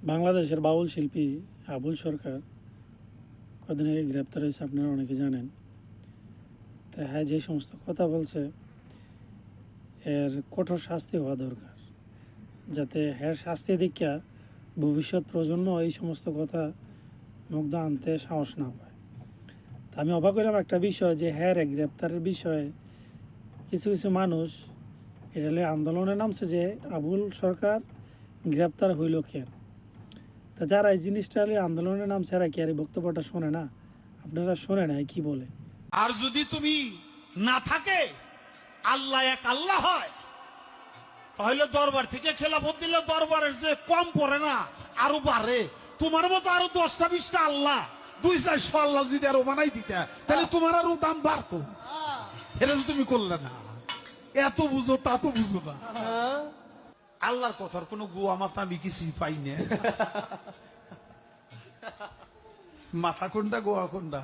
বাংলাদেশের বাউল শিল্পী আবুল সরকার কদিন আগে গ্রেপ্তার হয়েছে, আপনারা অনেকে জানেন। তা হ্যাঁ, যে সমস্ত কথা বলছে এর কঠোর শাস্তি হওয়া দরকার, যাতে হ্যাঁ শাস্তি দীক্ষা ভবিষ্যৎ প্রজন্ম এই সমস্ত কথা মুগ্ধ আনতে সাহস না পায়। তা আমি অবাক হলাম একটা বিষয়, যে হ্যাঁ গ্রেপ্তারের বিষয়ে কিছু কিছু মানুষ এটা নিয়ে আন্দোলনে নামছে যে আবুল সরকার গ্রেপ্তার হইল কেন। তা যারা এই জিনিসটা নিয়ে আন্দোলনে নামছে এরা কি আর এই বক্তব্যটা শোনে না? আপনারা শোনে না কি বলে? আর যদি তুমি না থাকে আল্লাহ এক আল্লাহ হয়, তাহলে দরবার থেকে খেলাফত দিলে দরবারের যে কম পড়ে না আরো বাড়ে। তোমার মতো আরো 10টা 20টা আল্লাহ 200-400 আল্লাহ যদি আরো বানাই দিতে, তাহলে তোমার আরো দাম বাড়তো। এটা তো তুমি করলে না। এত বুঝো তা তো বুঝো না। আল্লাহর কথার কোনো গোয়া মাথা আমি কিছুই পাই না। মাথা কোনটা গোয়া কোনটা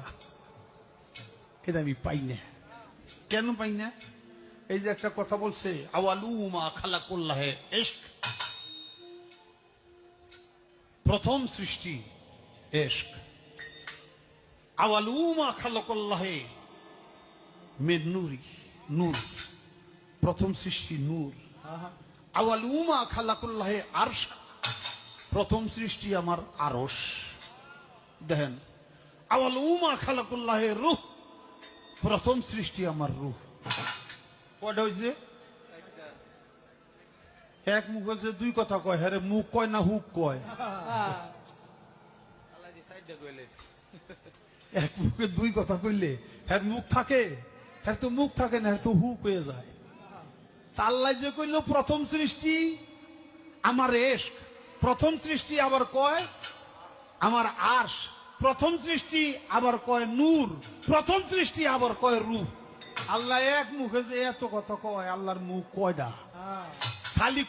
এটা আমি পাই না। কেন পাই না? এই যে একটা কথা বলছে, আওয়ালুমা খালাকুল্লাহে ইশক, প্রথম সৃষ্টি ইশক। আওয়ালুমা খালাকুল্লাহে মিন নূরি, নূর, প্রথম সৃষ্টি নূর। আওয়ালুমা খালাকুল্লাহে আরশ, প্রথম সৃষ্টি আমার আরশ। দেখেন, আওয়ালুমা খালাকুল্লাহে রূহ, প্রথম সৃষ্টি আমার রূহ। কয়টা হয়েছে? এক মুখ হয়েছে, দুই কথা কয়। হ্যাঁ, মুখ কয় না হুক কয়? এক মুখে দুই কথা কইলে হ্যাঁ মুখ থাকে, হ্যাঁ তো মুখ থাকে না, হ্যাঁ তো হুক হয়ে যায়। আল্লাহ যে কইল প্রথম সৃষ্টি আমার ইশক, প্রথম সৃষ্টি আবার কয় আমার আরশ, প্রথম সৃষ্টি আবার কয় নূর, প্রথম সৃষ্টি আবার কয় রূহ। আল্লাহ এক মুখে যে এত কথা কয়, আল্লাহর মুখ কয়টা? খালি